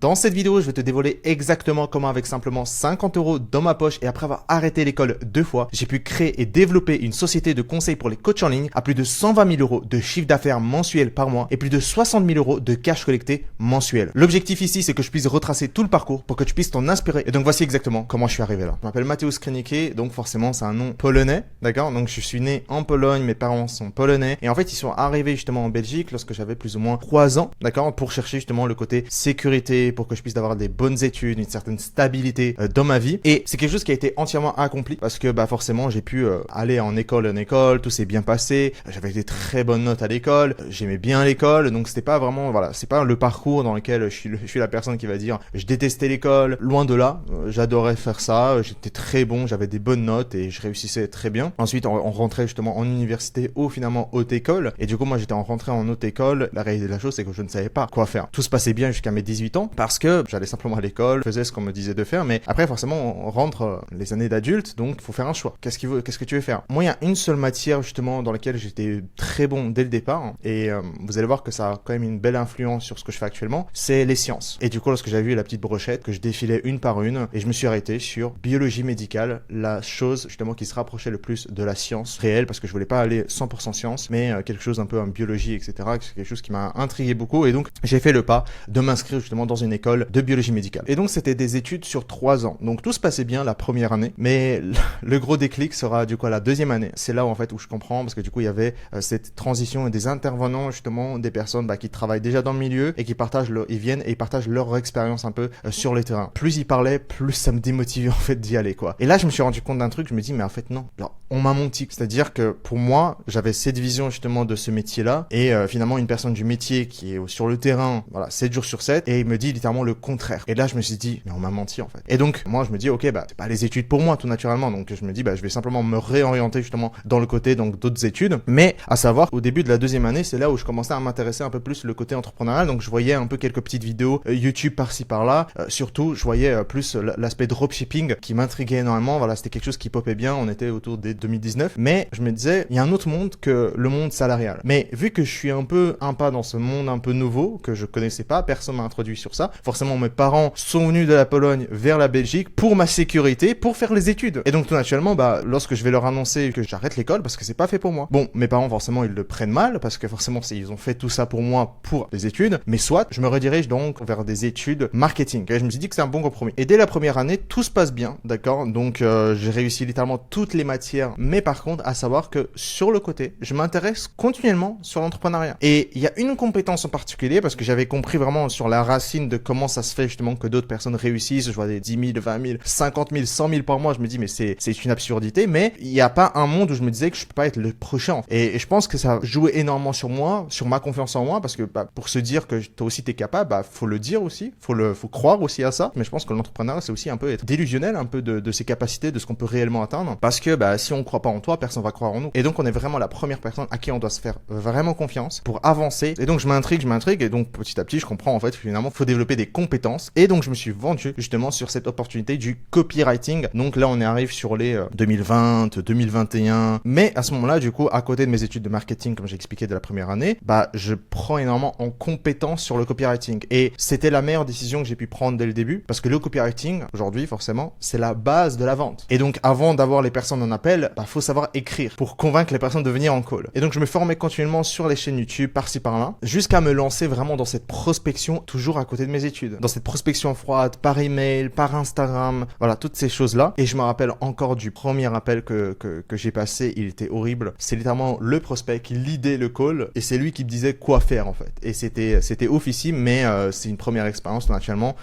Dans cette vidéo, je vais te dévoiler exactement comment avec simplement 50 € dans ma poche et après avoir arrêté l'école 2 fois, j'ai pu créer et développer une société de conseil pour les coachs en ligne à plus de 120 000 € de chiffre d'affaires mensuel par mois et plus de 60 000 € de cash collecté mensuel. L'objectif ici, c'est que je puisse retracer tout le parcours pour que tu puisses t'en inspirer. Et donc voici exactement comment je suis arrivé là. Je m'appelle Mateusz Krynicki, donc forcément c'est un nom polonais, d'accord? Donc je suis né en Pologne, mes parents sont polonais et en fait ils sont arrivés justement en Belgique lorsque j'avais plus ou moins 3 ans, d'accord? Pour chercher justement le côté sécurité, pour que je puisse avoir des bonnes études, une certaine stabilité dans ma vie. Et c'est quelque chose qui a été entièrement accompli parce que forcément j'ai pu aller en école, tout s'est bien passé, j'avais des très bonnes notes à l'école, j'aimais bien l'école, donc c'était pas vraiment, voilà, c'est pas le parcours dans lequel je suis la personne qui va dire je détestais l'école, loin de là, j'adorais faire ça, j'étais très bon, j'avais des bonnes notes et je réussissais très bien. Ensuite on rentrait justement en université ou finalement haute école et du coup moi j'étais rentré en haute école. La réalité de la chose c'est que je ne savais pas quoi faire. Tout se passait bien jusqu'à mes 18 ans parce que j'allais simplement à l'école, faisais ce qu'on me disait de faire, mais après forcément on rentre les années d'adulte, donc il faut faire un choix. Qu'est-ce que tu veux faire? Moi il y a une seule matière justement dans laquelle j'étais très bon dès le départ et vous allez voir que ça a quand même une belle influence sur ce que je fais actuellement, c'est les sciences. Et du coup lorsque j'avais vu la petite brochette, que je défilais une par une et je me suis arrêté sur biologie médicale, la chose justement qui se rapprochait le plus de la science réelle parce que je voulais pas aller 100% science, mais quelque chose un peu en biologie, etc. C'est quelque chose qui m'a intrigué beaucoup et donc j'ai fait le pas de m'inscrire justement dans une école de biologie médicale. Et donc c'était des études sur 3 ans. Donc tout se passait bien la première année, mais le gros déclic sera du coup à la deuxième année. C'est là où en fait où je comprends parce que du coup il y avait cette transition et des intervenants justement, des personnes qui travaillent déjà dans le milieu et qui partagent ils viennent et ils partagent leur expérience un peu sur les terrains. Plus ils parlaient, plus ça me démotivait en fait d'y aller quoi. Et là je me suis rendu compte d'un truc, je me dis mais en fait non, genre, on m'a menti. C'est-à-dire que pour moi j'avais cette vision justement de ce métier-là et finalement une personne du métier qui est sur le terrain, voilà, 7 jours sur 7 et il me dit littéralement le contraire. Et là je me suis dit mais on m'a menti en fait. Et donc moi je me dis ok c'est pas les études pour moi tout naturellement, donc je me dis je vais simplement me réorienter justement dans le côté donc d'autres études. Mais à savoir au début de la deuxième année c'est là où je commençais à m'intéresser un peu plus le côté entrepreneurial, donc je voyais un peu quelques petites vidéos YouTube par-ci par-là, surtout je voyais plus l'aspect dropshipping qui m'intriguait énormément. Voilà, c'était quelque chose qui popait bien, on était autour des 2019, mais je me disais il y a un autre monde que le monde salarial. Mais vu que je suis un peu un pas dans ce monde un peu nouveau que je connaissais pas, personne m'a introduit sur ça, forcément mes parents sont venus de la Pologne vers la Belgique pour ma sécurité, pour faire les études. Et donc tout naturellement, lorsque je vais leur annoncer que j'arrête l'école parce que c'est pas fait pour moi. Bon, mes parents forcément ils le prennent mal parce que forcément ils ont fait tout ça pour moi pour les études, mais soit je me redirige donc vers des études marketing. Et je me suis dit que c'est un bon compromis. Et dès la première année, tout se passe bien, d'accord? Donc j'ai réussi littéralement toutes les matières, mais par contre, à savoir que sur le côté, je m'intéresse continuellement sur l'entrepreneuriat. Et il y a une compétence en particulier parce que j'avais compris vraiment sur la racine de comment ça se fait justement que d'autres personnes réussissent. Je vois des 10 000, 20 000, 50 000, 100 000 par mois. Je me dis mais c'est une absurdité, mais il n'y a pas un monde où je me disais que je peux pas être le prochain. Et je pense que ça jouait énormément sur moi, sur ma confiance en moi, parce que pour se dire que toi aussi t'es capable, faut le dire aussi, faut croire aussi à ça. Mais je pense que l'entrepreneuriat c'est aussi un peu être délusionnel un peu de ses capacités, de ce qu'on peut réellement atteindre, parce que si on croit pas en toi, personne va croire en nous. Et donc on est vraiment la première personne à qui on doit se faire vraiment confiance pour avancer. Et donc je m'intrigue et donc petit à petit je comprends en fait finalement faut développer des compétences. Et donc je me suis vendu justement sur cette opportunité du copywriting. Donc là on arrive sur les 2020, 2021. Mais à ce moment-là du coup à côté de mes études de marketing comme j'ai expliqué de la première année, je prends énormément en compétences sur le copywriting. Et c'était la meilleure décision que j'ai pu prendre dès le début parce que le copywriting aujourd'hui forcément c'est la base de la vente. Et donc avant d'avoir les personnes en appel, faut savoir écrire pour convaincre les personnes de venir en call. Et donc je me formais continuellement sur les chaînes YouTube par-ci par-là jusqu'à me lancer vraiment dans cette prospection toujours à côté de mes études. Dans cette prospection froide par email, par Instagram, voilà toutes ces choses-là. Et je me rappelle encore du premier appel que j'ai passé, il était horrible. C'est littéralement le prospect qui leadait le call et c'est lui qui me disait quoi faire en fait. Et c'était oufissime, mais c'est une première expérience naturellement.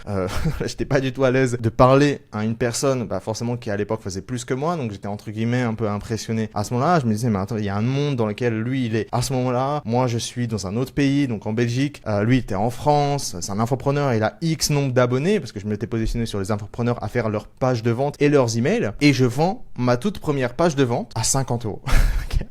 J'étais pas du tout à l'aise de parler à une personne forcément qui à l'époque faisait plus que moi, donc j'étais entre guillemets un peu impressionné. À ce moment-là, je me disais mais attends, il y a un monde dans lequel lui il est à ce moment-là, moi je suis dans un autre pays, donc en Belgique, lui il était en France, c'est un infopreneur, il a X nombre d'abonnés parce que je m'étais positionné sur les infopreneurs à faire leur page de vente et leurs emails et je vends ma toute première page de vente à 50 €.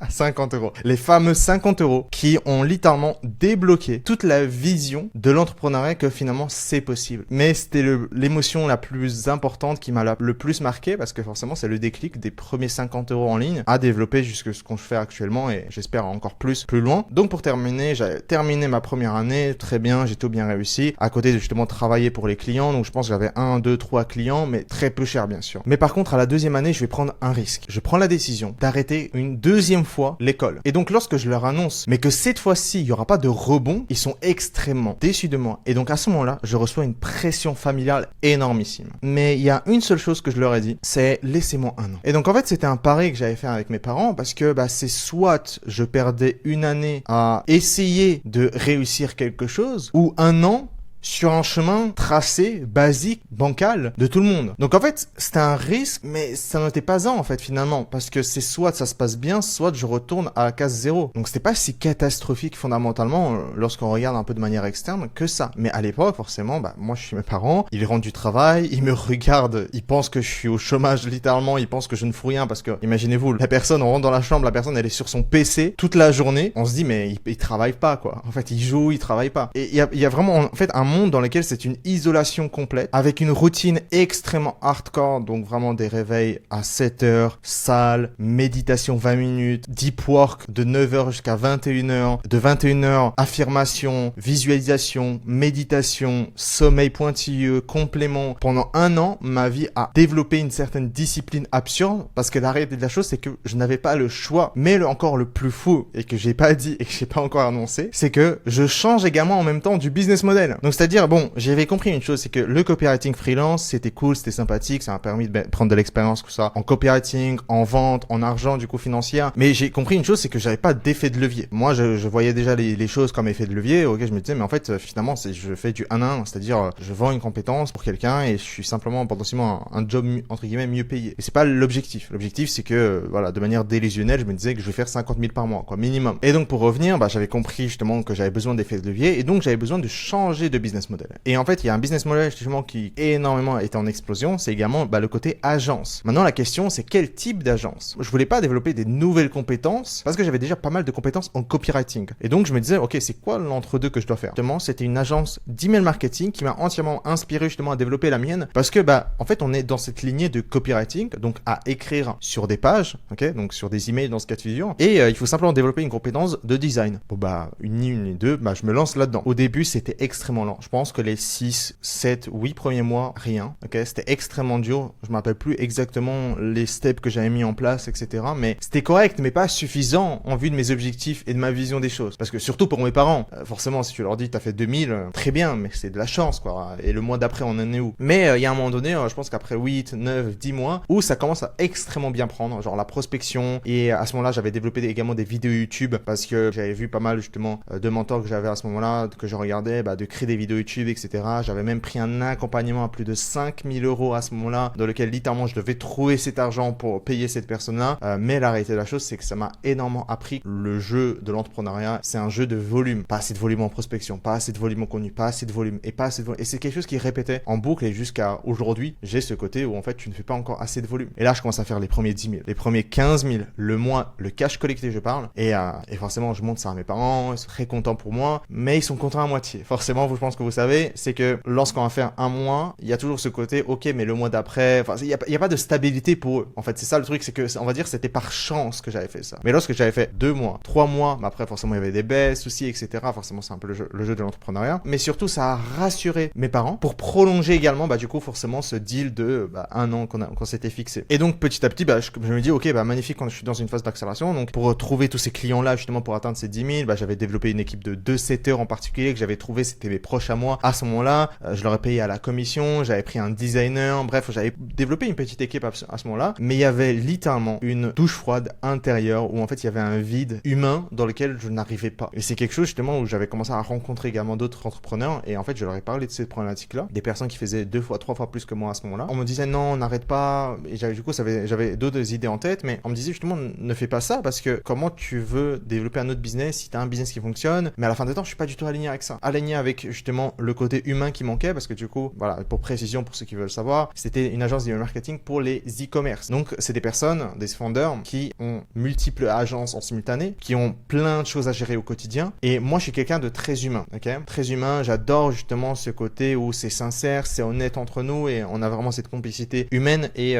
à 50 euros. Les fameux 50 euros qui ont littéralement débloqué toute la vision de l'entrepreneuriat que finalement c'est possible. Mais c'était l'émotion la plus importante qui m'a le plus marqué parce que forcément c'est le déclic des premiers 50 euros en ligne à développer jusque ce qu'on fait actuellement et j'espère encore plus loin. Donc pour terminer, j'avais terminé ma première année très bien, j'ai tout bien réussi. À côté de justement travailler pour les clients, donc je pense que j'avais 1, 2, 3 clients, mais très peu cher bien sûr. Mais par contre à la deuxième année, je vais prendre un risque. Je prends la décision d'arrêter une deuxième fois l'école. Et donc lorsque je leur annonce, mais que cette fois-ci il n'y aura pas de rebond, ils sont extrêmement déçus de moi. Et donc à ce moment-là, je reçois une pression familiale énormissime. Mais il y a une seule chose que je leur ai dit, c'est laissez-moi un an. Et donc en fait c'était un pari que j'avais fait avec mes parents parce que c'est soit je perdais une année à essayer de réussir quelque chose ou un an sur un chemin tracé, basique, bancal de tout le monde. Donc en fait, c'était un risque, mais ça n'était pas un en fait finalement, parce que c'est soit ça se passe bien, soit je retourne à la case zéro. Donc c'était pas si catastrophique fondamentalement lorsqu'on regarde un peu de manière externe que ça. Mais à l'époque, forcément, moi je suis mes parents, ils rentrent du travail, ils me regardent, ils pensent que je suis au chômage littéralement, ils pensent que je ne fous rien parce que, imaginez-vous, la personne, on rentre dans la chambre, la personne elle est sur son PC toute la journée, on se dit mais il travaille pas quoi. En fait, il joue, il travaille pas. Et il y a vraiment en fait un monde dans lequel c'est une isolation complète, avec une routine extrêmement hardcore, donc vraiment des réveils à 7 heures, salle, méditation 20 minutes, deep work de 9 heures jusqu'à 21 heures, de 21 heures, affirmation, visualisation, méditation, sommeil pointilleux, complément. Pendant un an, ma vie a développé une certaine discipline absurde, parce que la réalité de la chose, c'est que je n'avais pas le choix. Mais encore le plus fou, et que j'ai pas dit, et que j'ai pas encore annoncé, c'est que je change également en même temps du business model. Donc c'est-à-dire, j'avais compris une chose, c'est que le copywriting freelance, c'était cool, c'était sympathique, ça m'a permis de prendre de l'expérience, que ça, en copywriting, en vente, en argent, du coup, financière. Mais j'ai compris une chose, c'est que j'avais pas d'effet de levier. Moi, je voyais déjà les choses comme effet de levier, ok, je me disais, mais en fait, finalement, je fais du 1 à 1, c'est-à-dire, je vends une compétence pour quelqu'un et je suis simplement, potentiellement, un job, entre guillemets, mieux payé. Et c'est pas l'objectif. L'objectif, c'est que, voilà, de manière délusionnelle, je me disais que je vais faire 50 000 par mois, quoi, minimum. Et donc, pour revenir, j'avais compris, justement, que j'avais besoin d'effet de levier et donc, j'avais besoin de changer de business model. Et en fait, il y a un business model justement qui énormément est en explosion, c'est également le côté agence. Maintenant, la question, c'est quel type d'agence? Je voulais pas développer des nouvelles compétences parce que j'avais déjà pas mal de compétences en copywriting. Et donc, je me disais, ok, c'est quoi l'entre-deux que je dois faire? Justement, c'était une agence d'email marketing qui m'a entièrement inspiré justement à développer la mienne parce que, en fait, on est dans cette lignée de copywriting, donc à écrire sur des pages, ok, donc sur des emails dans ce cas de figure. Et il faut simplement développer une compétence de design. Bon, une ni deux, je me lance là-dedans. Au début, c'était extrêmement lent. Je pense que les 6, 7, 8 premiers mois, rien. Ok, c'était extrêmement dur. Je me rappelle plus exactement les steps que j'avais mis en place, etc. Mais c'était correct, mais pas suffisant en vue de mes objectifs et de ma vision des choses. Parce que surtout pour mes parents, forcément, si tu leur dis t'as fait 2000, très bien, mais c'est de la chance, quoi. Et le mois d'après, on en est où? Mais il y a un moment donné, je pense qu'après 8, 9, 10 mois, où ça commence à extrêmement bien prendre, genre la prospection. Et à ce moment-là, j'avais développé également des vidéos YouTube parce que j'avais vu pas mal justement de mentors que j'avais à ce moment-là, que je regardais, de créer des vidéos YouTube, etc. J'avais même pris un accompagnement à plus de 5000 € à ce moment-là, dans lequel littéralement je devais trouver cet argent pour payer cette personne-là. Mais la réalité de la chose, c'est que ça m'a énormément appris le jeu de l'entrepreneuriat. C'est un jeu de volume. Pas assez de volume en prospection, pas assez de volume en contenu, pas assez de volume et pas assez de volume. Et c'est quelque chose qui répétait en boucle et jusqu'à aujourd'hui, j'ai ce côté où en fait tu ne fais pas encore assez de volume. Et là, je commence à faire les premiers 10 000, les premiers 15 000, le mois, le cash collecté, je parle. Et forcément, je montre ça à mes parents, ils sont très contents pour moi, mais ils sont contents à moitié. Forcément, je pense que vous savez, c'est que lorsqu'on va faire un mois, il y a toujours ce côté, ok, mais le mois d'après, il y a pas de stabilité pour eux. En fait, c'est ça le truc, c'est que, on va dire, c'était par chance que j'avais fait ça. Mais lorsque j'avais fait 2 mois, 3 mois, après, forcément, il y avait des baisses aussi, etc. Forcément, c'est un peu le jeu de l'entrepreneuriat. Mais surtout, ça a rassuré mes parents pour prolonger également, du coup, forcément, ce deal de, 1 an qu'on s'était fixé. Et donc, petit à petit, je me dis, ok, magnifique quand je suis dans une phase d'accélération. Donc, pour trouver tous ces clients-là, justement, pour atteindre ces 10 000, j'avais développé une équipe de 2 setters en particulier que j'avais trouvé, c'était mes proches à moi. À ce moment-là, je leur ai payé à la commission, j'avais pris un designer, bref, j'avais développé une petite équipe à ce moment-là, mais il y avait littéralement une douche froide intérieure où en fait il y avait un vide humain dans lequel je n'arrivais pas. Et c'est quelque chose justement où j'avais commencé à rencontrer également d'autres entrepreneurs et en fait je leur ai parlé de cette problématique-là, des personnes qui faisaient 2 fois, 3 fois plus que moi à ce moment-là. On me disait non, n'arrête pas, et j'avais d'autres idées en tête, mais on me disait justement ne fais pas ça parce que comment tu veux développer un autre business si tu as un business qui fonctionne, mais à la fin du temps je suis pas du tout aligné avec ça, aligné avec justement simplement le côté humain qui manquait parce que du coup, voilà, pour précision, pour ceux qui veulent savoir, c'était une agence d'email marketing pour les e-commerce. Donc, c'est des personnes, des founders qui ont multiples agences en simultané, qui ont plein de choses à gérer au quotidien. Et moi, je suis quelqu'un de très humain, ok? Très humain, j'adore justement ce côté où c'est sincère, c'est honnête entre nous et on a vraiment cette complicité humaine et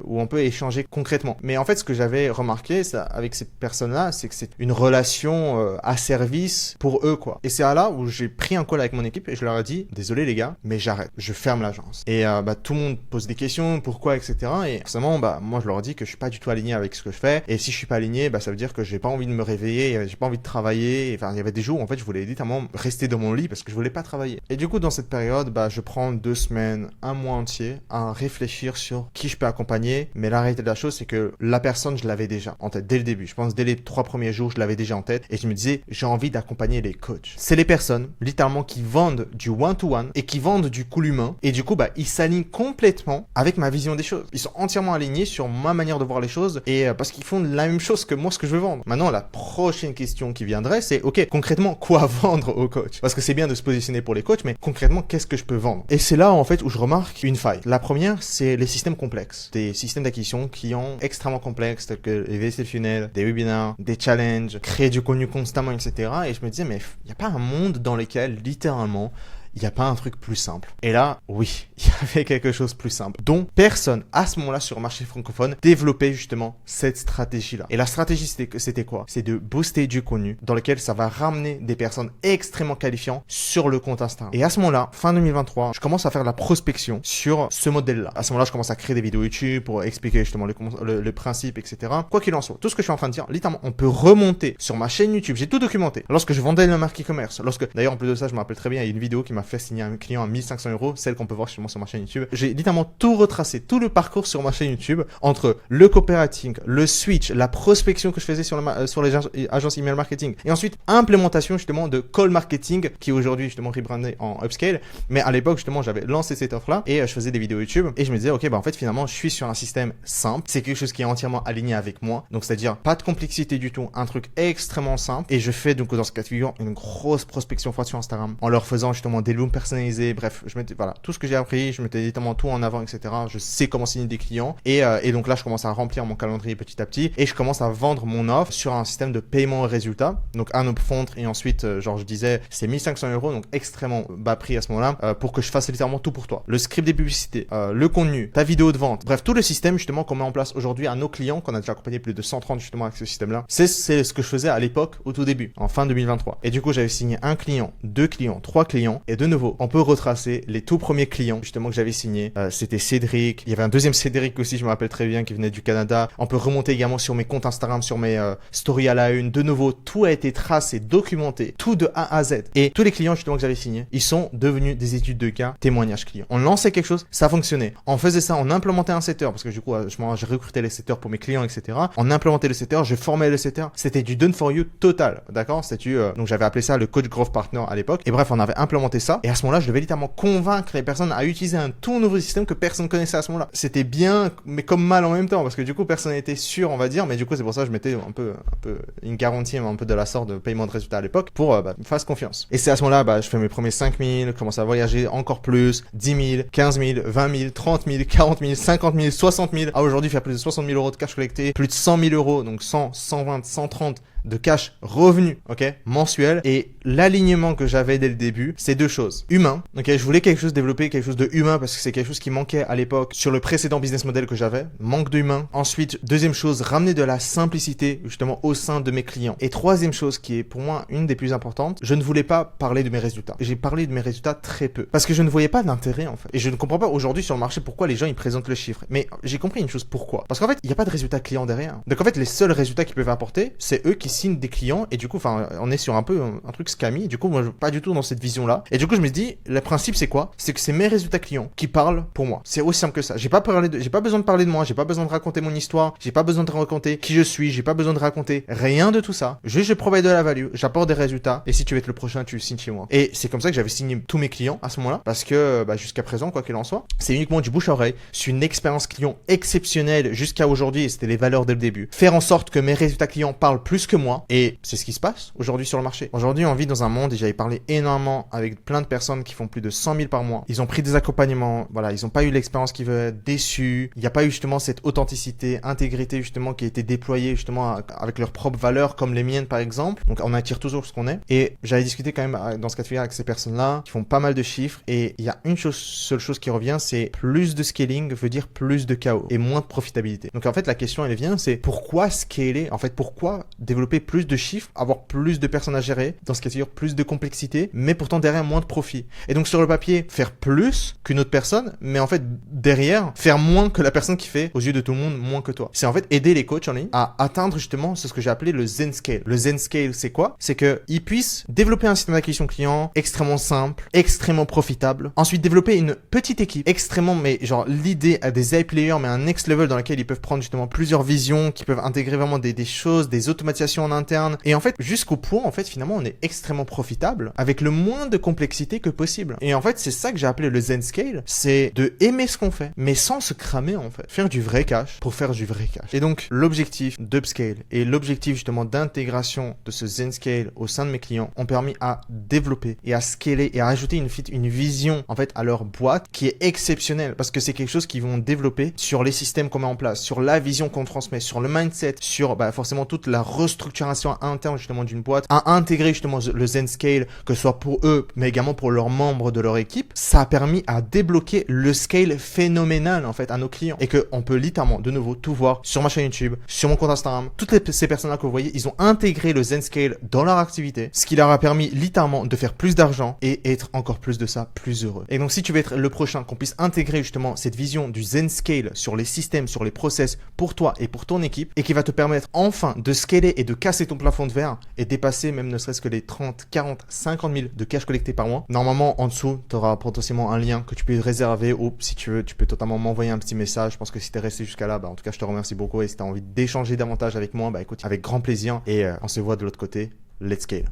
où on peut échanger concrètement. Mais en fait, ce que j'avais remarqué avec ces personnes-là, c'est que c'est une relation à service pour eux, quoi. Et c'est là où j'ai pris un call avec mon équipe et je leur ai dit, désolé les gars, mais j'arrête, je ferme l'agence. Et tout le monde pose des questions, pourquoi, etc. Et forcément, moi je leur dis que je suis pas du tout aligné avec ce que je fais. Et si je suis pas aligné, ça veut dire que j'ai pas envie de me réveiller, j'ai pas envie de travailler. Enfin, il y avait des jours où en fait je voulais littéralement rester dans mon lit parce que je voulais pas travailler. Et du coup, dans cette période, je prends 2 semaines, un mois entier à réfléchir sur qui je peux accompagner. Mais la réalité de la chose, c'est que la personne, je l'avais déjà en tête dès le début. Je pense dès les 3 premiers jours, je l'avais déjà en tête et je me disais, j'ai envie d'accompagner les coachs. C'est les personnes, littéralement, qui vendent du one-to-one et qui vendent du cool humain. Et du coup, ils s'alignent complètement avec ma vision des choses. Ils sont entièrement alignés sur ma manière de voir les choses et parce qu'ils font la même chose que moi, ce que je veux vendre. Maintenant, la prochaine question qui viendrait, c'est, ok, concrètement, quoi vendre aux coachs? Parce que c'est bien de se positionner pour les coachs, mais concrètement, qu'est-ce que je peux vendre? Et c'est là, en fait, où je remarque une faille. La première, c'est les systèmes complexes. Des systèmes d'acquisition clients extrêmement complexes, tels que les VSL funnels, des webinars, des challenges, créer du contenu constamment, etc. Et je me disais, mais il n'y a pas un monde dans lequel, littéralement, il n'y a pas un truc plus simple. Et là, oui, il y avait quelque chose de plus simple. Donc, personne, à ce moment-là, sur le marché francophone, développait justement cette stratégie-là. Et la stratégie, c'était quoi? C'est de booster du contenu dans lequel ça va ramener des personnes extrêmement qualifiantes sur le compte Instagram. Et à ce moment-là, fin 2023, je commence à faire de la prospection sur ce modèle-là. À ce moment-là, je commence à créer des vidéos YouTube pour expliquer justement le principe, etc. Quoi qu'il en soit, tout ce que je suis en train de dire, littéralement, on peut remonter sur ma chaîne YouTube. J'ai tout documenté. Lorsque je vendais la marque e-commerce, d'ailleurs, en plus de ça, je me rappelle très bien, il y a une vidéo qui m'a fait signer un client à 1500 €, celle qu'on peut voir justement sur ma chaîne YouTube. J'ai littéralement tout retracé, tout le parcours sur ma chaîne YouTube, entre le copywriting, le switch, la prospection que je faisais sur les agences email marketing, et ensuite implémentation justement de call marketing, qui est aujourd'hui justement rebrandé en upscale. Mais à l'époque justement, j'avais lancé cette offre-là et je faisais des vidéos YouTube et je me disais, ok, en fait finalement, je suis sur un système simple, c'est quelque chose qui est entièrement aligné avec moi, donc c'est-à-dire pas de complexité du tout, un truc extrêmement simple. Et je fais donc dans ce cas de figure une grosse prospection fois sur Instagram en leur faisant justement des looms personnalisés, bref, voilà, tout ce que j'ai appris, je mettais littéralement tout en avant, etc. Je sais comment signer des clients et donc là, je commence à remplir mon calendrier petit à petit et je commence à vendre mon offre sur un système de paiement au résultat, donc un upfront et ensuite, je disais, c'est 1500 €, donc extrêmement bas prix à ce moment-là, pour que je fasse littéralement tout pour toi. Le script des publicités, le contenu, ta vidéo de vente, bref, tout le système justement qu'on met en place aujourd'hui à nos clients, qu'on a déjà accompagné plus de 130 justement avec ce système-là. C'est ce que je faisais à l'époque, au tout début, en fin 2023. Et du coup, j'avais signé un client, 2 clients, 3 clients et de nouveau, on peut retracer les tout premiers clients justement que j'avais signés. C'était Cédric, il y avait un deuxième Cédric aussi, je me rappelle très bien, qui venait du Canada. On peut remonter également sur mes comptes Instagram, sur mes stories à la une. De nouveau, tout a été tracé, documenté, tout de A à Z. Et tous les clients justement que j'avais signés, ils sont devenus des études de cas, témoignages clients. On lançait quelque chose, ça fonctionnait. On faisait ça, on implémentait un setter, parce que du coup, je recrutais les setters pour mes clients, etc. On implémentait le setter, je formais le setter. C'était du done for you total, d'accord? donc j'avais appelé ça le coach growth partner à l'époque. Et bref, on avait implémenté ça. Et à ce moment-là, je devais littéralement convaincre les personnes à utiliser un tout nouveau système que personne connaissait à ce moment-là. C'était bien, mais comme mal en même temps, parce que du coup, personne n'était sûr, on va dire. Mais du coup, c'est pour ça que je mettais un peu une garantie, un peu de la sorte de paiement de résultat à l'époque pour me faire confiance. Et c'est à ce moment-là, je fais mes premiers 5000, je commence à voyager encore plus, 10 000, 15 000, 20 000, 30 000, 40 000, 50 000, 60 000. Aujourd'hui, faire plus de 60 000 € de cash collecté, plus de 100 000 €, donc 100, 120, 130 de cash revenu, ok, mensuel. Et l'alignement que j'avais dès le début, c'est 2 choses. Humain, ok, je voulais développer quelque chose de humain parce que c'est quelque chose qui manquait à l'époque sur le précédent business model que j'avais. Manque d'humain. Ensuite, deuxième chose, ramener de la simplicité justement au sein de mes clients. Et troisième chose qui est pour moi une des plus importantes, je ne voulais pas parler de mes résultats. J'ai parlé de mes résultats très peu parce que je ne voyais pas d'intérêt en fait. Et je ne comprends pas aujourd'hui sur le marché pourquoi les gens ils présentent le chiffre. Mais j'ai compris une chose, pourquoi? Parce qu'en fait, il n'y a pas de résultats clients derrière. Donc en fait, les seuls résultats qu'ils peuvent apporter, c'est eux qui signent des clients et du coup, on est sur un truc scammy. Du coup, moi, je suis pas du tout dans cette vision-là. Et du coup, je me dis, le principe, c'est quoi? C'est que c'est mes résultats clients qui parlent pour moi. C'est aussi simple que ça. J'ai pas besoin de parler de moi. J'ai pas besoin de raconter mon histoire. J'ai pas besoin de raconter qui je suis. J'ai pas besoin de raconter rien de tout ça. Juste, je provide de la value. J'apporte des résultats. Et si tu veux être le prochain, tu signes chez moi. Et c'est comme ça que j'avais signé tous mes clients à ce moment-là. Parce que, jusqu'à présent, quoi qu'il en soit, c'est uniquement du bouche à oreille. C'est une expérience client exceptionnelle jusqu'à aujourd'hui. Et c'était les valeurs dès le début. Faire en sorte que mes résultats clients parlent plus que mois et c'est ce qui se passe aujourd'hui sur le marché. Aujourd'hui, on vit dans un monde et j'avais parlé énormément avec plein de personnes qui font plus de 100 000 par mois. Ils ont pris des accompagnements, voilà, ils n'ont pas eu l'expérience qu'ils veulent, déçus. Il n'y a pas eu justement cette authenticité, intégrité justement qui a été déployée justement avec leurs propres valeurs comme les miennes par exemple. Donc on attire toujours ce qu'on est. Et j'avais discuté quand même dans ce cas de figure avec ces personnes-là qui font pas mal de chiffres et il y a une seule chose qui revient, c'est plus de scaling veut dire plus de chaos et moins de profitabilité. Donc en fait la question elle vient, c'est pourquoi scaler, en fait pourquoi développer plus de chiffres, avoir plus de personnes à gérer, dans ce cas de figure plus de complexité, mais pourtant derrière moins de profit. Et donc sur le papier, faire plus qu'une autre personne, mais en fait derrière, faire moins que la personne qui fait aux yeux de tout le monde moins que toi. C'est en fait aider les coachs en ligne à atteindre justement ce que j'ai appelé le Zen Scale. Le Zen Scale c'est quoi? C'est qu'ils puissent développer un système d'acquisition client extrêmement simple, extrêmement profitable. Ensuite développer une petite équipe extrêmement, mais genre l'idée à des high players, mais un next level dans lequel ils peuvent prendre justement plusieurs visions, qui peuvent intégrer vraiment des choses, des automatisations en interne. Et en fait, jusqu'au point, en fait, finalement, on est extrêmement profitable avec le moins de complexité que possible. Et en fait, c'est ça que j'ai appelé le Zen Scale. C'est de aimer ce qu'on fait, mais sans se cramer, en fait. Faire du vrai cash pour faire du vrai cash. Et donc, l'objectif d'Upscale et l'objectif justement d'intégration de ce Zen Scale au sein de mes clients ont permis à développer et à scaler et à ajouter une vision, en fait, à leur boîte qui est exceptionnelle parce que c'est quelque chose qu'ils vont développer sur les systèmes qu'on met en place, sur la vision qu'on transmet, sur le mindset, sur forcément toute la restructuration interne justement d'une boîte, à intégrer justement le Zen Scale, que ce soit pour eux, mais également pour leurs membres de leur équipe. Ça a permis à débloquer le scale phénoménal en fait à nos clients et qu'on peut littéralement de nouveau tout voir sur ma chaîne YouTube, sur mon compte Instagram. Toutes ces personnes-là que vous voyez, ils ont intégré le Zen Scale dans leur activité, ce qui leur a permis littéralement de faire plus d'argent et être encore plus de ça, plus heureux. Et donc si tu veux être le prochain, qu'on puisse intégrer justement cette vision du Zen Scale sur les systèmes, sur les process pour toi et pour ton équipe et qui va te permettre enfin de scaler et de casser ton plafond de verre et dépasser même ne serait-ce que les 30, 40, 50 000 de cash collecté par mois. Normalement, en dessous, tu auras potentiellement un lien que tu peux réserver ou si tu veux, tu peux totalement m'envoyer un petit message. Je pense que si tu es resté jusqu'à là, en tout cas, je te remercie beaucoup et si tu as envie d'échanger davantage avec moi, écoute, avec grand plaisir et on se voit de l'autre côté. Let's scale.